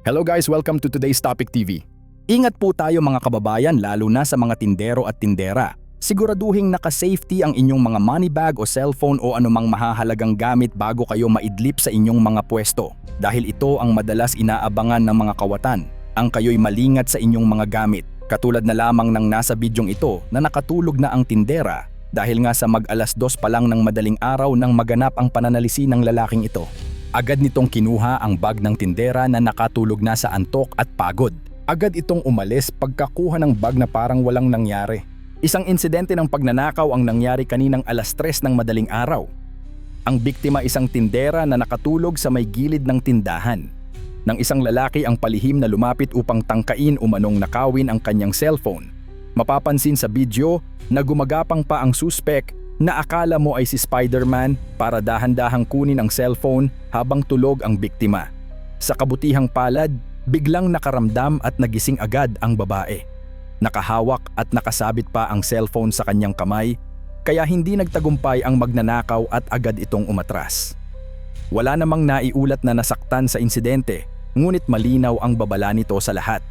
Hello guys, welcome to today's Topic TV. Ingat po tayo mga kababayan lalo na sa mga tindero at tindera. Siguraduhing naka-safety ang inyong mga money bag o cellphone o anumang mahahalagang gamit bago kayo maidlip sa inyong mga pwesto. Dahil ito ang madalas inaabangan ng mga kawatan, ang kayo'y malingat sa inyong mga gamit. Katulad na lamang ng nasa bidyong ito na nakatulog na ang tindera dahil nga sa mag-alas 2 pa lang ng madaling araw nang maganap ang pananalisi ng lalaking ito. Agad nitong kinuha ang bag ng tindera na nakatulog na sa antok at pagod. Agad itong umalis pagkakuha ng bag na parang walang nangyari. Isang insidente ng pagnanakaw ang nangyari kaninang alas 3 ng madaling araw. Ang biktima isang tindera na nakatulog sa may gilid ng tindahan. Nang isang lalaki ang palihim na lumapit upang tangkain umanong nakawin ang kanyang cellphone. Mapapansin sa video na gumagapang pa ang suspek na akala mo ay si Spider-Man para dahan-dahang kunin ang cellphone habang tulog ang biktima. Sa kabutihang palad, biglang nakaramdam at nagising agad ang babae. Nakahawak at nakasabit pa ang cellphone sa kanyang kamay, kaya hindi nagtagumpay ang magnanakaw at agad itong umatras. Wala namang naiulat na nasaktan sa insidente, ngunit malinaw ang babala nito sa lahat.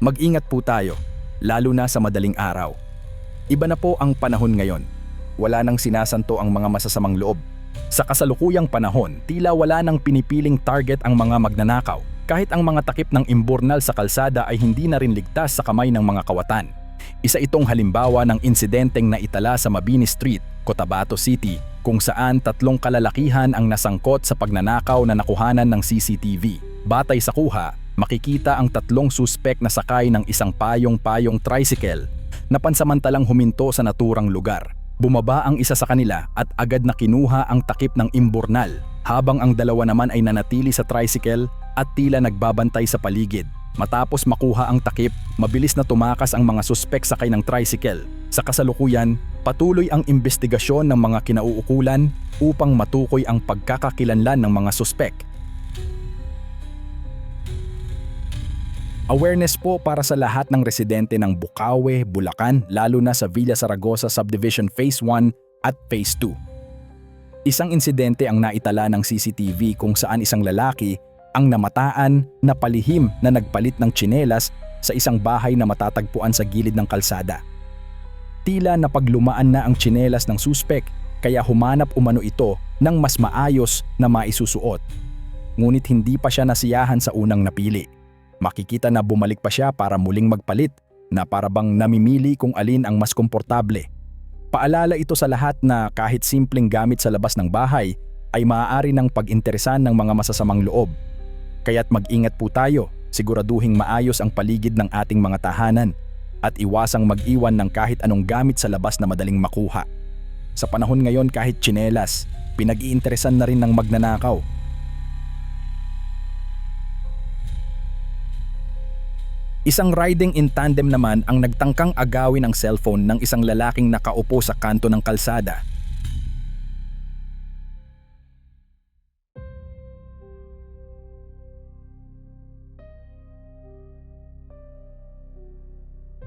Mag-ingat po tayo, lalo na sa madaling araw. Iba na po ang panahon ngayon. Wala nang sinasanto ang mga masasamang loob. Sa kasalukuyang panahon, tila wala nang pinipiling target ang mga magnanakaw. Kahit ang mga takip ng imburnal sa kalsada ay hindi na rin ligtas sa kamay ng mga kawatan. Isa itong halimbawa ng insidenteng naitala sa Mabini Street, Cotabato City, kung saan 3 kalalakihan ang nasangkot sa pagnanakaw na nakuhanan ng CCTV. Batay sa kuha, makikita ang 3 suspek na sakay ng isang payong-payong tricycle na pansamantalang huminto sa naturang lugar. Bumaba ang isa sa kanila at agad na kinuha ang takip ng imburnal, habang ang dalawa naman ay nanatili sa tricycle at tila nagbabantay sa paligid. Matapos makuha ang takip, mabilis na tumakas ang mga suspek sakay ng tricycle. Sa kasalukuyan, patuloy ang investigasyon ng mga kinauukulan upang matukoy ang pagkakakilanlan ng mga suspek. Awareness po para sa lahat ng residente ng Bukawe, Bulacan, lalo na sa Villa Zaragoza Subdivision Phase 1 at Phase 2. Isang insidente ang naitala ng CCTV kung saan isang lalaki ang namataan na palihim na nagpalit ng tsinelas sa isang bahay na matatagpuan sa gilid ng kalsada. Tila napaglumaan na ang tsinelas ng suspek kaya humanap umano ito ng mas maayos na maisusuot. Ngunit hindi pa siya nasiyahan sa unang napili. Makikita na bumalik pa siya para muling magpalit na para bang namimili kung alin ang mas komportable. Paalala ito sa lahat na kahit simpleng gamit sa labas ng bahay ay maaari ng pag-interesan ng mga masasamang loob. Kaya't mag-ingat po tayo, siguraduhing maayos ang paligid ng ating mga tahanan at iwasang mag-iwan ng kahit anong gamit sa labas na madaling makuha. Sa panahon ngayon kahit tsinelas, pinag-iinteresan na rin ng magnanakaw. Isang riding in tandem naman ang nagtangkang agawin ang cellphone ng isang lalaking nakaupo sa kanto ng kalsada.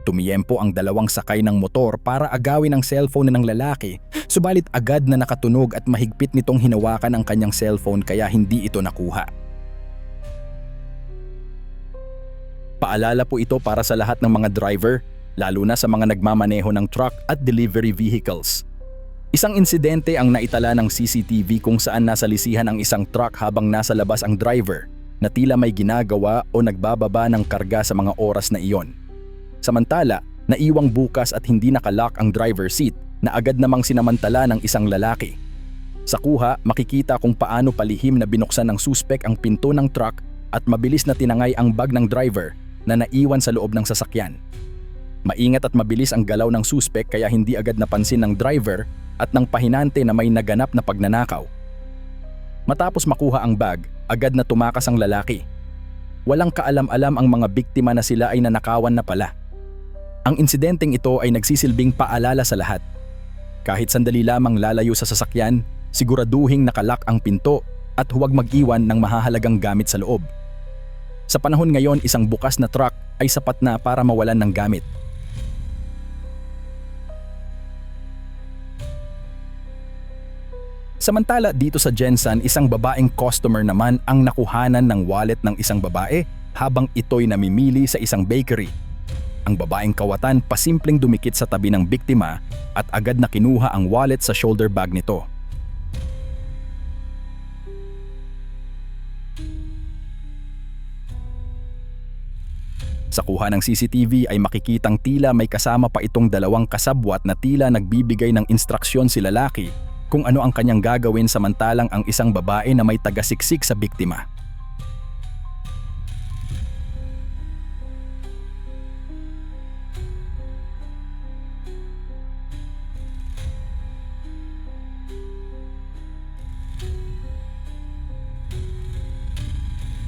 Tumiyempo ang dalawang sakay ng motor para agawin ang cellphone ng lalaki, subalit agad na nakatunog at mahigpit nitong hinawakan ang kanyang cellphone kaya hindi ito nakuha. Paalala po ito para sa lahat ng mga driver, lalo na sa mga nagmamaneho ng truck at delivery vehicles. Isang insidente ang naitala ng CCTV kung saan nasa lisihan ang isang truck habang nasa labas ang driver na tila may ginagawa o nagbababa ng karga sa mga oras na iyon. Samantala, naiwang bukas at hindi nakalock ang driver seat na agad namang sinamantala ng isang lalaki. Sa kuha, makikita kung paano palihim na binuksan ng suspek ang pinto ng truck at mabilis na tinangay ang bag ng driver na naiwan sa loob ng sasakyan. Maingat at mabilis ang galaw ng suspek kaya hindi agad napansin ng driver at ng pahinante na may naganap na pagnanakaw. Matapos makuha ang bag, agad na tumakas ang lalaki. Walang kaalam-alam ang mga biktima na sila ay nanakawan na pala. Ang insidenteng ito ay nagsisilbing paalala sa lahat. Kahit sandali lamang lalayo sa sasakyan, siguraduhing nakalak ang pinto at huwag mag-iwan ng mahahalagang gamit sa loob. Sa panahon ngayon, isang bukas na truck ay sapat na para mawalan ng gamit. Samantala dito sa Gensan, isang babaeng customer naman ang nakuhanan ng wallet ng isang babae habang ito'y namimili sa isang bakery. Ang babaeng kawatan pasimpleng dumikit sa tabi ng biktima at agad na kinuha ang wallet sa shoulder bag nito. Sa kuha ng CCTV ay makikitang tila may kasama pa itong dalawang kasabwat na tila nagbibigay ng instruksyon si lalaki kung ano ang kanyang gagawin samantalang ang isang babae na may tagasiksik sa biktima.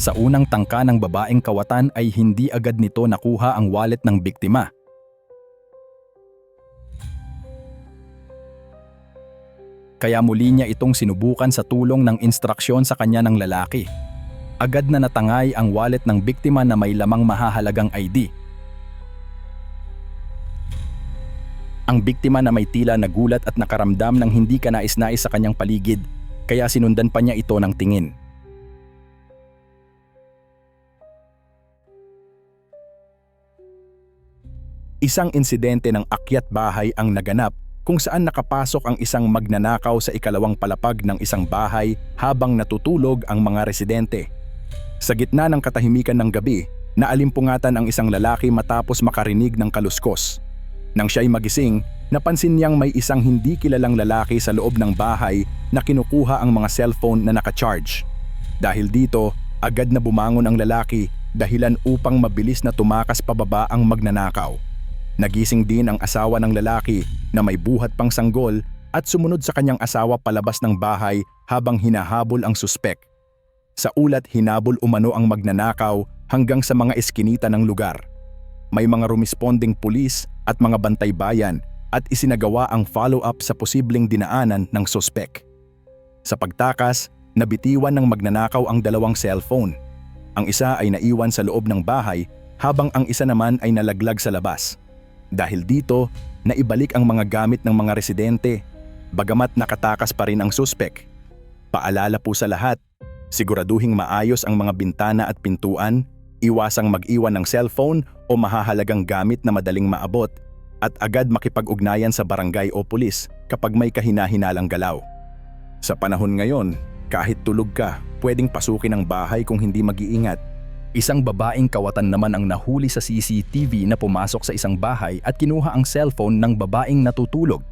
Sa unang tangka ng babaeng kawatan ay hindi agad nito nakuha ang wallet ng biktima. Kaya muli niya itong sinubukan sa tulong ng instruksyon sa kanya ng lalaki. Agad na natangay ang wallet ng biktima na may lamang mahahalagang ID. Ang biktima na may tila nagulat at nakaramdam ng hindi kanais-nais sa kanyang paligid, kaya sinundan pa niya ito ng tingin. Isang insidente ng akyat bahay ang naganap kung saan nakapasok ang isang magnanakaw sa ikalawang palapag ng isang bahay habang natutulog ang mga residente. Sa gitna ng katahimikan ng gabi, naalimpungatan ang isang lalaki matapos makarinig ng kaluskos. Nang siya'y magising, napansin niyang may isang hindi kilalang lalaki sa loob ng bahay na kinukuha ang mga cellphone na nakacharge. Dahil dito, agad na bumangon ang lalaki dahilan upang mabilis na tumakas pababa ang magnanakaw. Nagising din ang asawa ng lalaki na may buhat pang sanggol at sumunod sa kanyang asawa palabas ng bahay habang hinahabol ang suspek. Sa ulat, hinabol umano ang magnanakaw hanggang sa mga eskinita ng lugar. May mga rumisponding pulis at mga bantay bayan at isinagawa ang follow-up sa posibleng dinaanan ng suspek. Sa pagtakas, nabitiwan ng magnanakaw ang dalawang cellphone. Ang isa ay naiwan sa loob ng bahay habang ang isa naman ay nalaglag sa labas. Dahil dito, naibalik ang mga gamit ng mga residente, bagamat nakatakas pa rin ang suspek. Paalala po sa lahat, siguraduhing maayos ang mga bintana at pintuan, iwasang mag-iwan ng cellphone o mahahalagang gamit na madaling maabot, at agad makipag-ugnayan sa barangay o pulis kapag may kahina-hinalang galaw. Sa panahon ngayon, kahit tulog ka, pwedeng pasukin ang bahay kung hindi mag-iingat. Isang babaeng kawatan naman ang nahuli sa CCTV na pumasok sa isang bahay at kinuha ang cellphone ng babaeng natutulog.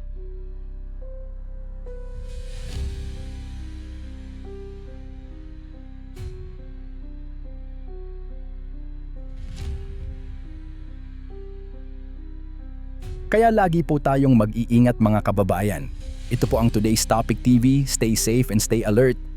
Kaya lagi po tayong mag-iingat mga kababayan. Ito po ang Today's Topic TV. Stay safe and stay alert.